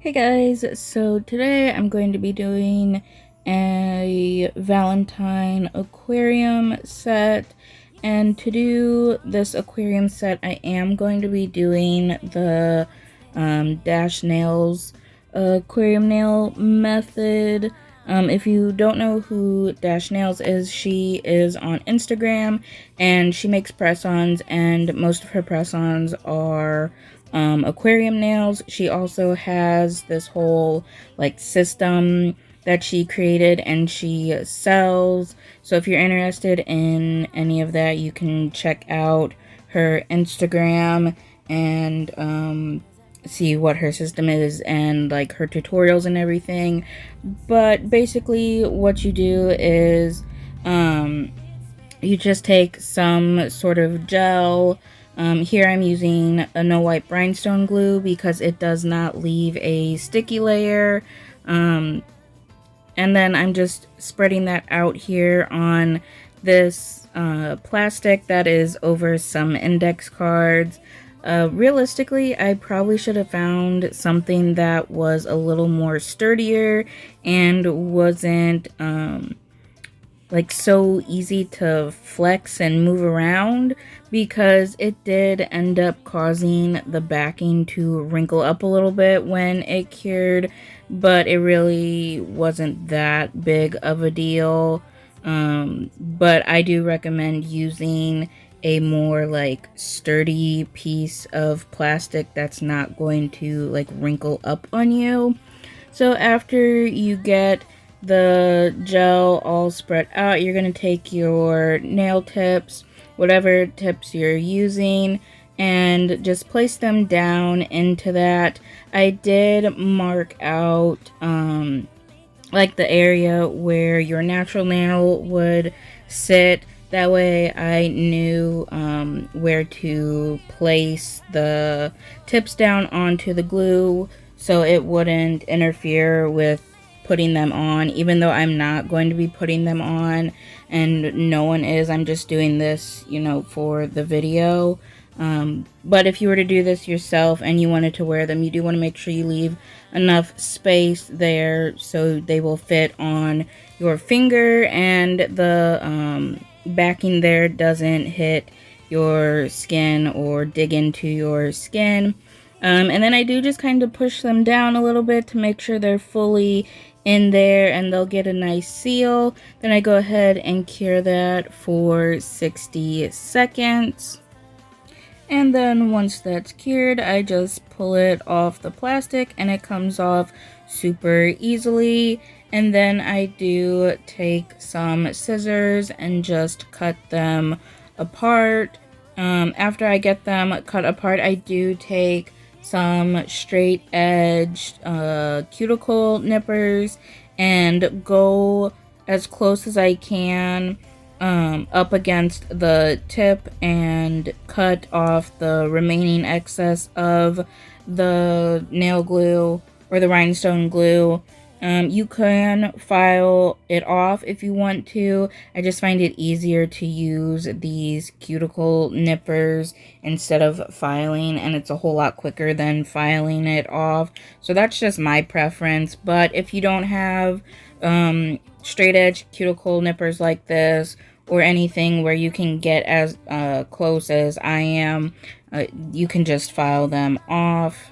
Hey guys, so today I'm going to be doing a Valentine aquarium set, and to do this aquarium set I am going to be doing the dash nails aquarium nail method. If you don't know who Dash Nails is, she is on Instagram and she makes press-ons, and most of her press-ons are aquarium nails. She also has this whole like system that she created and she sells. So if you're interested in any of that, you can check out her Instagram and see what her system is and like her tutorials and everything. But basically what you do is you just take some sort of gel. Here I'm using a no wipe rhinestone glue because it does not leave a sticky layer. And then I'm just spreading that out here on this plastic that is over some index cards. Realistically, I probably should have found something that was a little more sturdier and wasn't like so easy to flex and move around, because it did end up causing the backing to wrinkle up a little bit when it cured, but it really wasn't that big of a deal. But I do recommend using a more like sturdy piece of plastic that's not going to like wrinkle up on you. So after you get the gel all spread out, you're going to take your nail tips, whatever tips you're using, and just place them down into that. I did mark out like the area where your natural nail would sit. That way I knew where to place the tips down onto the glue so it wouldn't interfere with putting them on, even though I'm not going to be putting them on and no one is. I'm just doing this, you know, for the video. But if you were to do this yourself and you wanted to wear them, you do want to make sure you leave enough space there so they will fit on your finger and the backing there doesn't hit your skin or dig into your skin. And then I do just kind of push them down a little bit to make sure they're fully in there and they'll get a nice seal. Then I go ahead and cure that for 60 seconds. And then once that's cured, I just pull it off the plastic and it comes off super easily. And then I do take some scissors and just cut them apart. After I get them cut apart, I do take some straight edged cuticle nippers and go as close as I can up against the tip and cut off the remaining excess of the nail glue or the rhinestone glue. You can file it off if you want to. I just find it easier to use these cuticle nippers instead of filing, and it's a whole lot quicker than filing it off. So that's just my preference. But if you don't have straight edge cuticle nippers like this, or anything where you can get as close as I am, you can just file them off.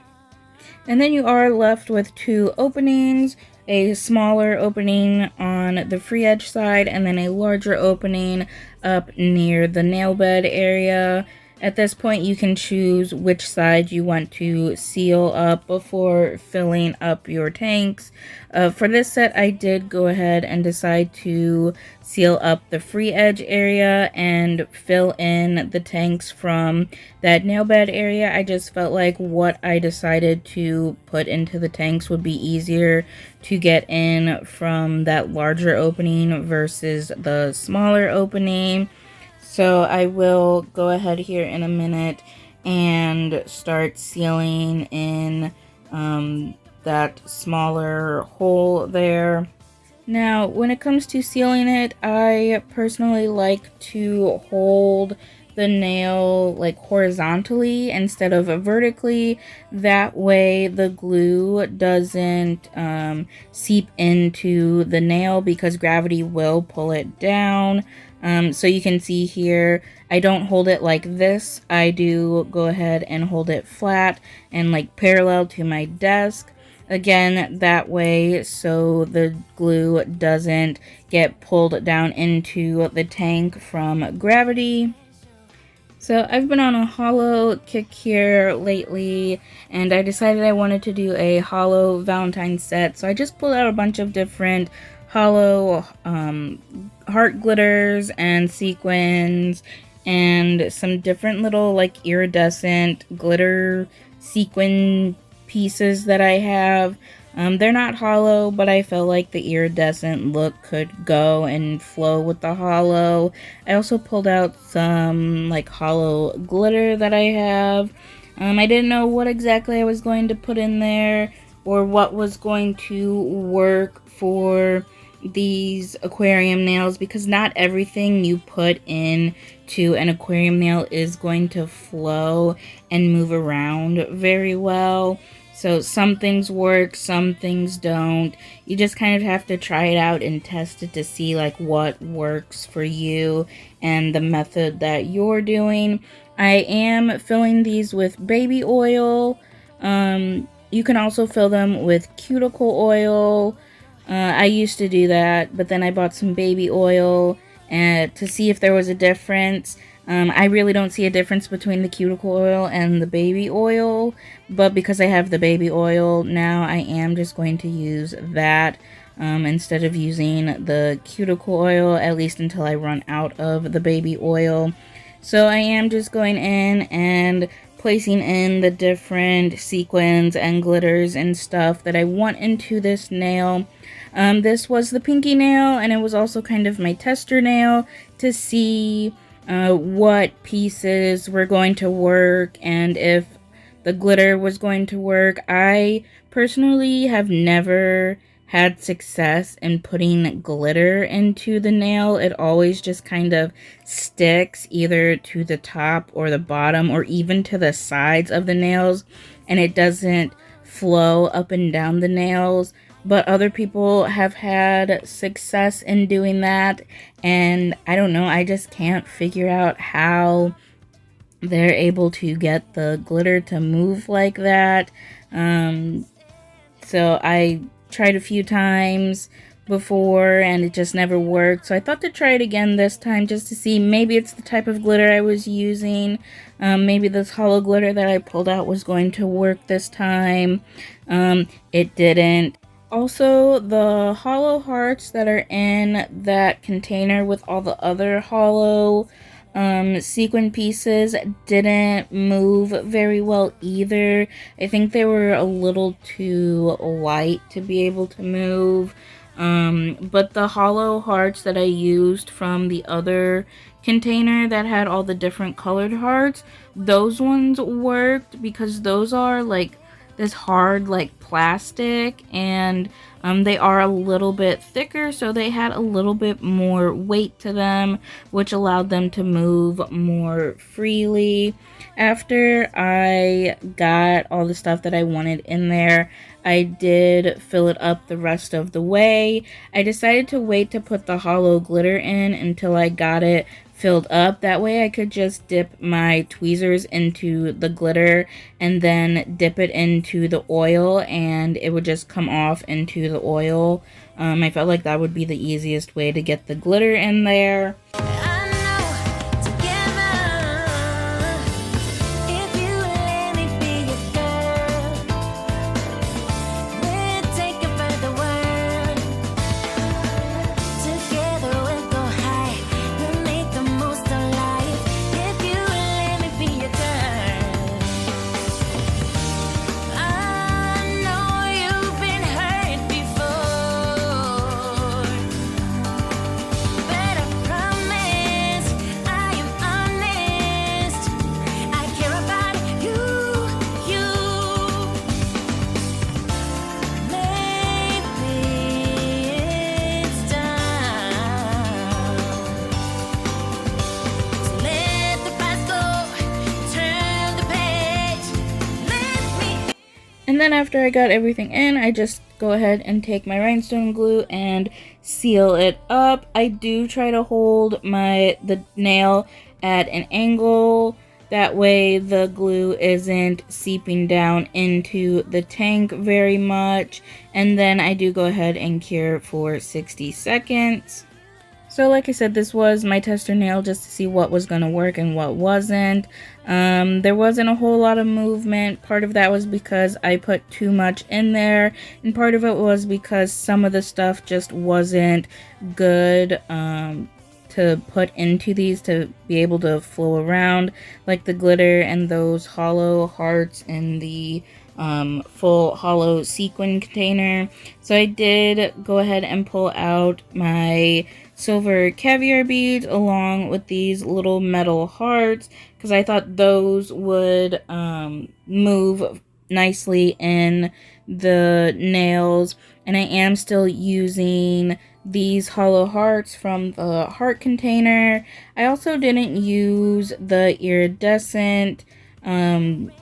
And then you are left with two openings, a smaller opening on the free edge side and then a larger opening up near the nail bed area. At this point, you can choose which side you want to seal up before filling up your tanks. For this set, I did go ahead and decide to seal up the free edge area and fill in the tanks from that nail bed area. I just felt like what I decided to put into the tanks would be easier to get in from that larger opening versus the smaller opening. So I will go ahead here in a minute and start sealing in that smaller hole there. Now, when it comes to sealing it, I personally like to hold the nail like horizontally instead of vertically. That way the glue doesn't seep into the nail because gravity will pull it down. So you can see here, I don't hold it like this. I do go ahead and hold it flat and like parallel to my desk. Again, that way so the glue doesn't get pulled down into the tank from gravity. So I've been on a holo kick here lately, and I decided I wanted to do a holo Valentine set. So I just pulled out a bunch of different holo heart glitters and sequins and some different little like iridescent glitter sequin pieces that I have. They're not holo, but I felt like the iridescent look could go and flow with the holo. I also pulled out some like holo glitter that I have. I didn't know what exactly I was going to put in there or what was going to work for these aquarium nails, because not everything you put in to an aquarium nail is going to flow and move around very well. So some things work, some things don't. You just kind of have to try it out and test it to see like what works for you and the method that you're doing. I am filling these with baby oil. You can also fill them with cuticle oil. I used to do that, but then I bought some baby oil to see if there was a difference. I really don't see a difference between the cuticle oil and the baby oil, but because I have the baby oil now, I am just going to use that instead of using the cuticle oil, at least until I run out of the baby oil. So I am just going in and placing in the different sequins and glitters and stuff that I want into this nail. This was the pinky nail, and it was also kind of my tester nail to see what pieces were going to work and if the glitter was going to work. I personally have never had success in putting glitter into the nail. It always just kind of sticks either to the top or the bottom or even to the sides of the nails, and it doesn't flow up and down the nails. But other people have had success in doing that, and I don't know, I just can't figure out how they're able to get the glitter to move like that. So I tried a few times before and it just never worked, so I thought to try it again this time just to see. Maybe it's the type of glitter I was using. Maybe this holo glitter that I pulled out was going to work this time. It didn't. Also, the holo hearts that are in that container with all the other holo sequin pieces didn't move very well either. I think they were a little too light to be able to move. But the holo hearts that I used from the other container that had all the different colored hearts, those ones worked because those are like this hard like plastic, and they are a little bit thicker, so they had a little bit more weight to them, which allowed them to move more freely. After I got all the stuff that I wanted in there, I did fill it up the rest of the way. I decided to wait to put the holo glitter in until I got it filled up. That way I could just dip my tweezers into the glitter and then dip it into the oil, and it would just come off into the oil. I felt like that would be the easiest way to get the glitter in there. And then after I got everything in, I just go ahead and take my rhinestone glue and seal it up. I do try to hold the nail at an angle. That way the glue isn't seeping down into the tank very much. And then I do go ahead and cure for 60 seconds. So like I said, this was my tester nail just to see what was going to work and what wasn't. There wasn't a whole lot of movement. Part of that was because I put too much in there, and part of it was because some of the stuff just wasn't good to put into these to be able to flow around, like the glitter and those hollow hearts in the full hollow sequin container. So I did go ahead and pull out my silver caviar beads along with these little metal hearts because I thought those would move nicely in the nails. And I am still using these hollow hearts from the heart container. I also didn't use the iridescent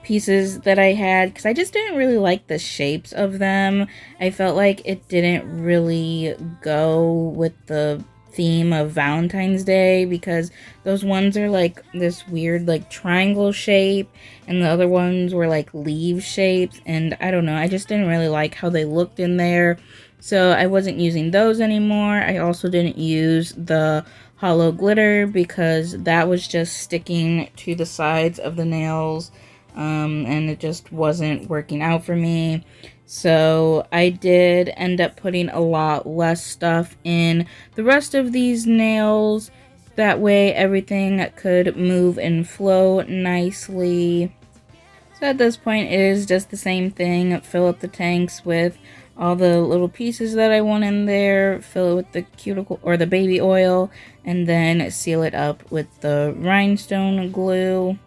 pieces that I had because I just didn't really like the shapes of them. I felt like it didn't really go with the theme of Valentine's Day because those ones are like this weird like triangle shape and the other ones were like leaf shapes, and I don't know, I just didn't really like how they looked in there, so I wasn't using those anymore. I also didn't use the hollow glitter because that was just sticking to the sides of the nails, and it just wasn't working out for me. So I did end up putting a lot less stuff in the rest of these nails. That way everything could move and flow nicely. So at this point it is just the same thing. Fill up the tanks with all the little pieces that I want in there, fill it with the cuticle or the baby oil, and then seal it up with the rhinestone glue.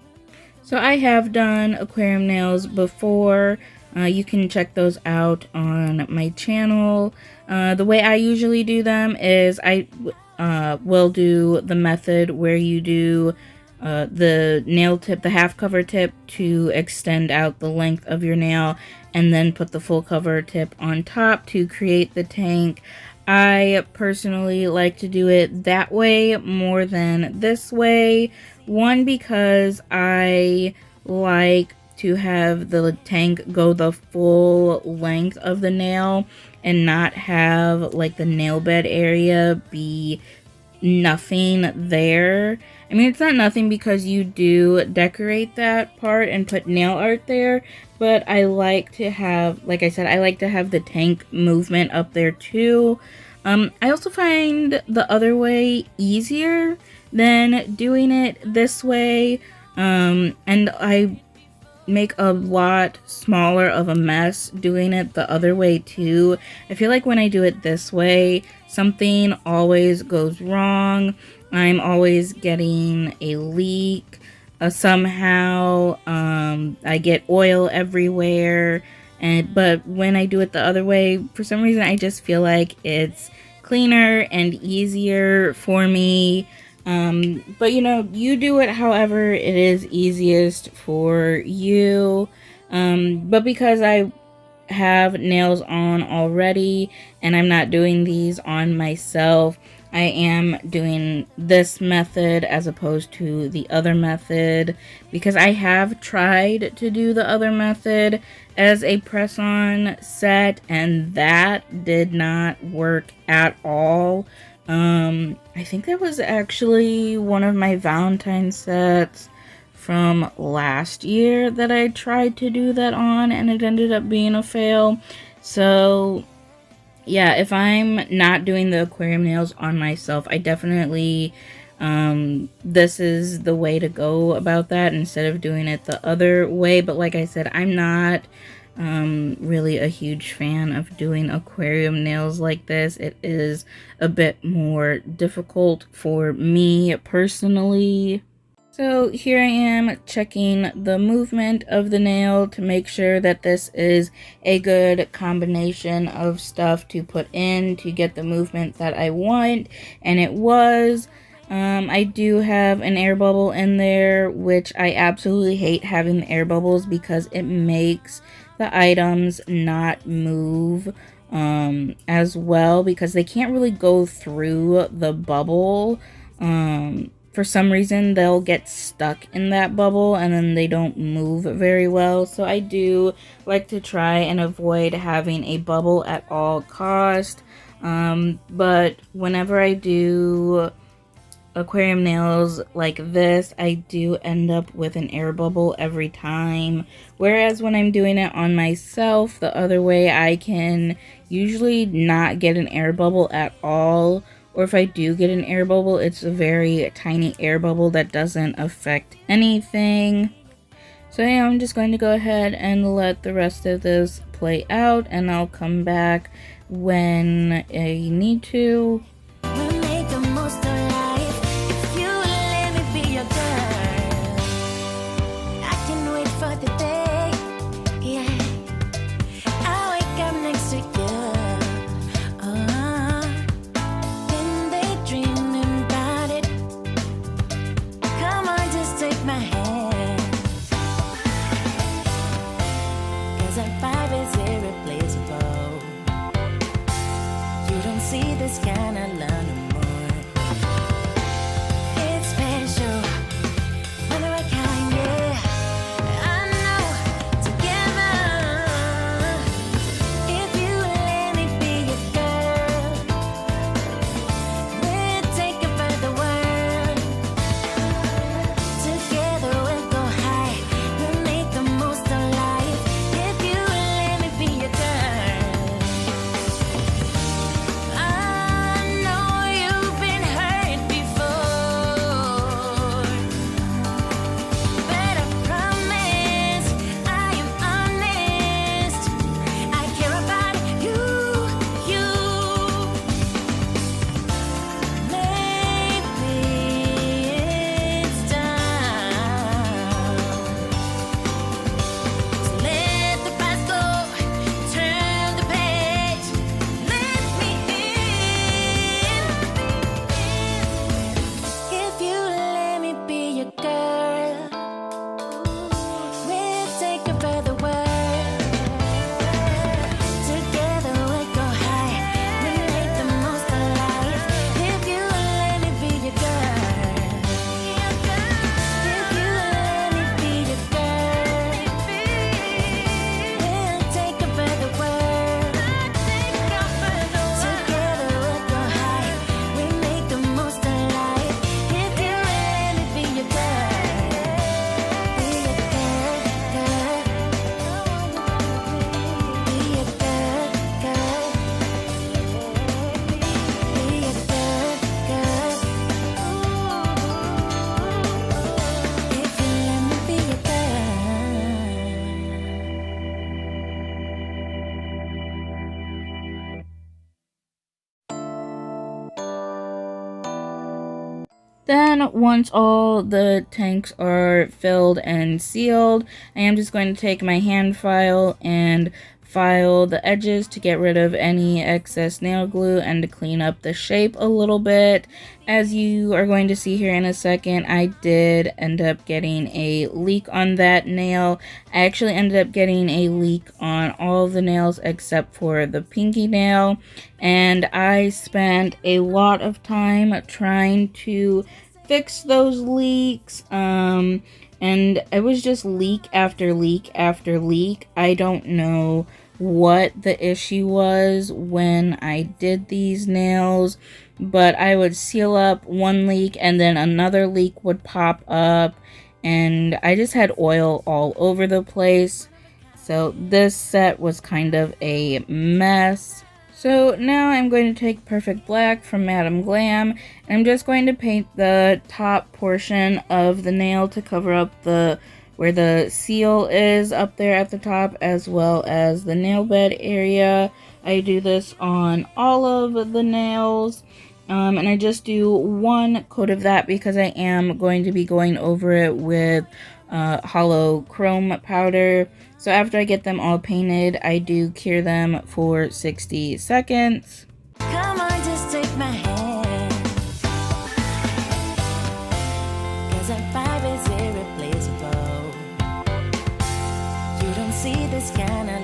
So I have done aquarium nails before. You can check those out on my channel. The way I usually do them is I will do the method where you do the nail tip, the half cover tip to extend out the length of your nail, and then put the full cover tip on top to create the tank. I personally like to do it that way more than this way. One, because I like to have the tank go the full length of the nail and not have like the nail bed area be nothing there. I mean, it's not nothing because you do decorate that part and put nail art there, but I like to have, like I said, I like to have the tank movement up there too. I also find the other way easier than doing it this way, and I make a lot smaller of a mess doing it the other way too. I feel like when I do it this way, something always goes wrong. I'm always getting a leak somehow. I get oil everywhere, but when I do it the other way, for some reason I just feel like it's cleaner and easier for me. But you know, you do it however it is easiest for you. But because I have nails on already and I'm not doing these on myself, I am doing this method as opposed to the other method because I have tried to do the other method as a press-on set and that did not work at all. I think that was actually one of my Valentine sets from last year that I tried to do that on and it ended up being a fail. So yeah, if I'm not doing the aquarium nails on myself, I definitely, this is the way to go about that instead of doing it the other way. But like I said, I'm not really a huge fan of doing aquarium nails like this. It is a bit more difficult for me personally. So here I am checking the movement of the nail to make sure that this is a good combination of stuff to put in to get the movement that I want, and it was. I do have an air bubble in there, which I absolutely hate having the air bubbles because it makes the items not move as well, because they can't really go through the bubble. For some reason they'll get stuck in that bubble and then they don't move very well. So I do like to try and avoid having a bubble at all cost. But whenever I do aquarium nails like this, I do end up with an air bubble every time. Whereas when I'm doing it on myself the other way, I can usually not get an air bubble at all. Or if I do get an air bubble, it's a very tiny air bubble that doesn't affect anything. So yeah, I'm just going to go ahead and let the rest of this play out, and I'll come back when I need to. Then once all the tanks are filled and sealed, I am just going to take my hand file and file the edges to get rid of any excess nail glue and to clean up the shape a little bit. As you are going to see here in a second, I did end up getting a leak on that nail. I actually ended up getting a leak on all of the nails except for the pinky nail, and I spent a lot of time trying to fix those leaks, and it was just leak after leak after leak. I don't know what the issue was when I did these nails, but I would seal up one leak and then another leak would pop up, and I just had oil all over the place. So this set was kind of a mess. So now I'm going to take Perfect Black from Madam Glam, and I'm just going to paint the top portion of the nail to cover up where the seal is up there at the top, as well as the nail bed area. I do this on all of the nails, and I just do one coat of that because I am going to be going over it with Holo chrome powder. So after I get them all painted, I do cure them for 60 seconds. Come on, just take my hand, 'cause that vibe is irreplaceable. You don't see this kind of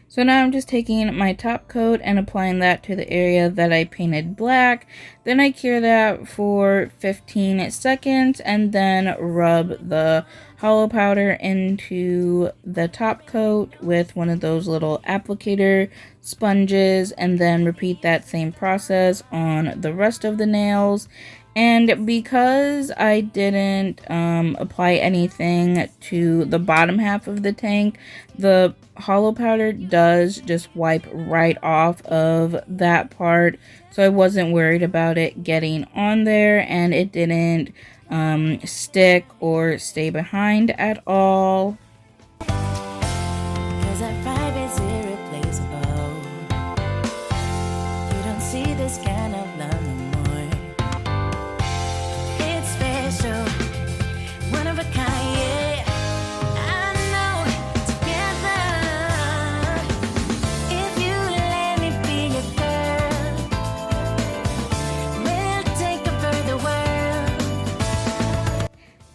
So now I'm just taking my top coat and applying that to the area that I painted black. Then I cure that for 15 seconds and then rub the Holo powder into the top coat with one of those little applicator sponges, and then repeat that same process on the rest of the nails. And because I didn't apply anything to the bottom half of the tank, the Holo powder does just wipe right off of that part. So I wasn't worried about it getting on there, and it didn't stick or stay behind at all.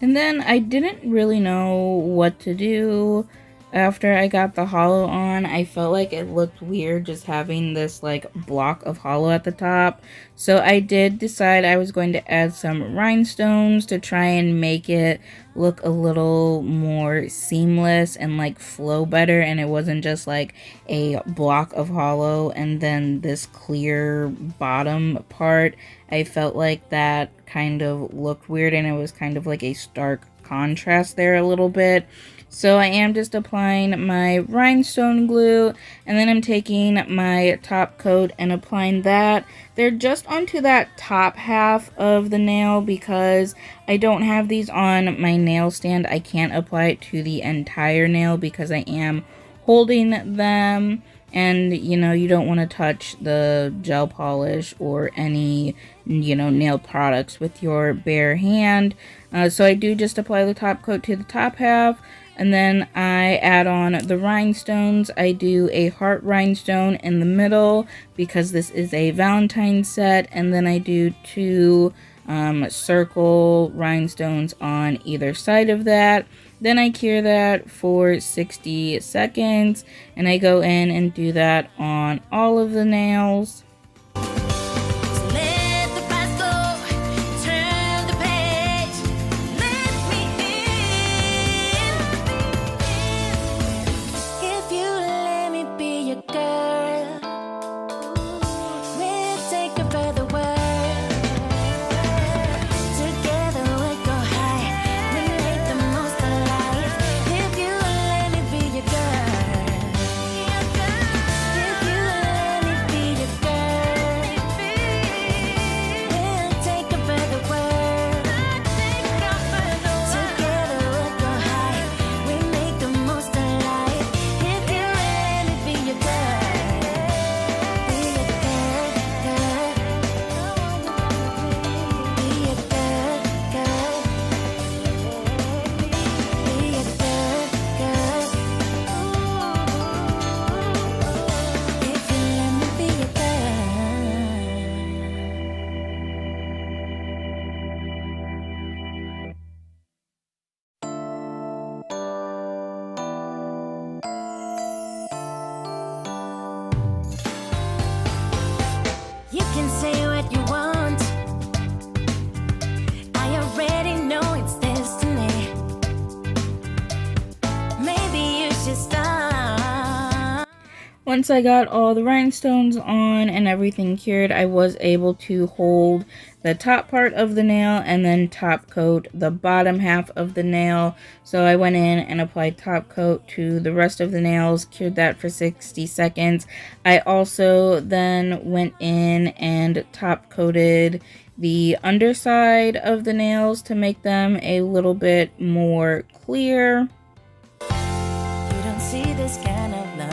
And then I didn't really know what to do after I got the Holo on. I felt like it looked weird just having this like block of Holo at the top. So I did decide I was going to add some rhinestones to try and make it look a little more seamless and like flow better, and it wasn't just like a block of Holo and then this clear bottom part. I felt like that kind of looked weird, and it was kind of like a stark contrast there a little bit. So I am just applying my rhinestone glue, and then I'm taking my top coat and applying that. They're just onto that top half of the nail because I don't have these on my nail stand. I can't apply it to the entire nail because I am holding them. And, you know, you don't want to touch the gel polish or any, you know, nail products with your bare hand. So I do just apply the top coat to the top half, and then I add on the rhinestones. I do a heart rhinestone in the middle because this is a Valentine set, and then I do two circle rhinestones on either side of that. Then I cure that for 60 seconds, and I go in and do that on all of the nails. Once I got all the rhinestones on and everything cured, I was able to hold the top part of the nail and then top coat the bottom half of the nail. So I went in and applied top coat to the rest of the nails, cured that for 60 seconds. I also then went in and top coated the underside of the nails to make them a little bit more clear. You don't see this kind of love.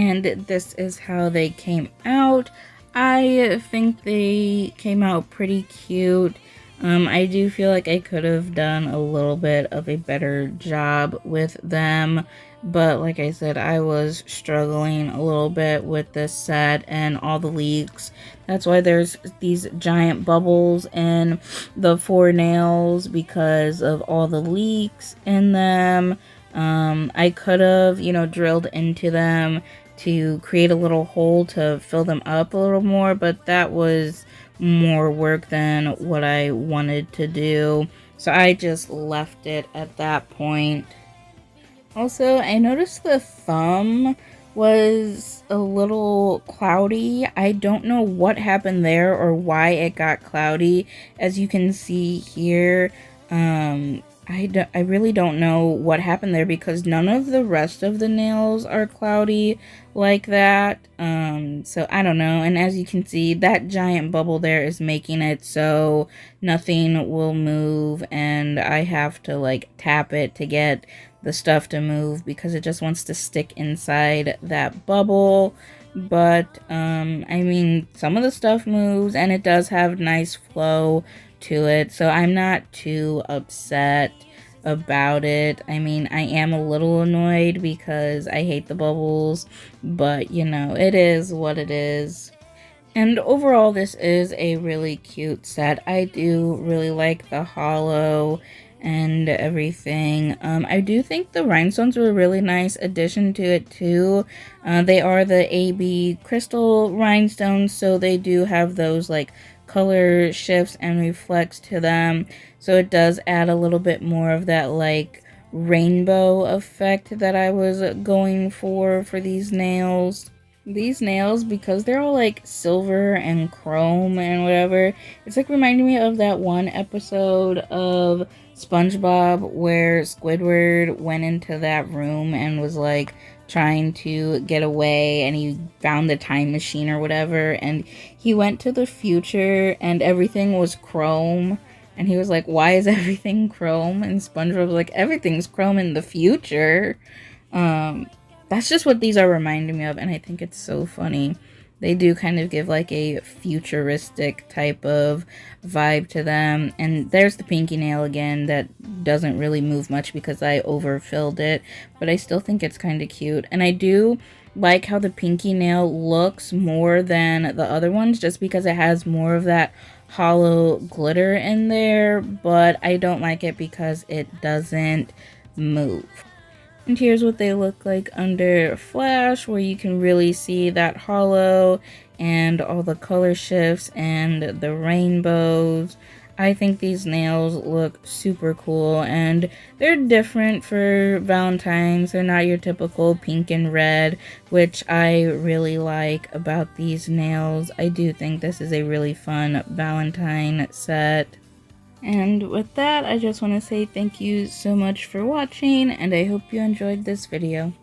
and this is how they came out. I think they came out pretty cute. I do feel like I could have done a little bit of a better job with them, but like I said, I was struggling a little bit with this set and all the leaks. That's why there's these giant bubbles in the 4 nails, because of all the leaks in them. I could have, drilled into them to create a little hole to fill them up a little more, but that was more work than what I wanted to do. So I just left it at that point. Also, I noticed the thumb was a little cloudy. I don't know what happened there or why it got cloudy. As you can see here, I really don't know what happened there, because none of the rest of the nails are cloudy like that. So I don't know. And as you can see, that giant bubble there is making it so nothing will move, and I have to like tap it to get the stuff to move because it just wants to stick inside that bubble. But I mean, some of the stuff moves and it does have nice flow to it, so I'm not too upset about it. I mean, I am a little annoyed because I hate the bubbles, but it is what it is. And overall, this is a really cute set. I do really like the holo and everything. I do think the rhinestones were a really nice addition to it too. They are the AB crystal rhinestones, so they do have those like color shifts and reflects to them. So it does add a little bit more of that like rainbow effect that I was going for these nails. These nails, because they're all like silver and chrome and whatever, it's like reminding me of that one episode of SpongeBob where Squidward went into that room and was like trying to get away, and he found the time machine or whatever, and he went to the future and everything was chrome, and he was like, why is everything chrome? And SpongeBob was like, everything's chrome in the future. That's just what these are reminding me of, and I think it's so funny. They do kind of give like a futuristic type of vibe to them. And there's the pinky nail again that doesn't really move much because I overfilled it, but I still think it's kind of cute. And I do like how the pinky nail looks more than the other ones, just because it has more of that hollow glitter in there, but I don't like it because it doesn't move. And here's what they look like under flash, where you can really see that holo and all the color shifts and the rainbows. I think these nails look super cool, and they're different for Valentine's. They're not your typical pink and red, which I really like about these nails. I do think this is a really fun Valentine set. And with that, I just want to say thank you so much for watching, and I hope you enjoyed this video.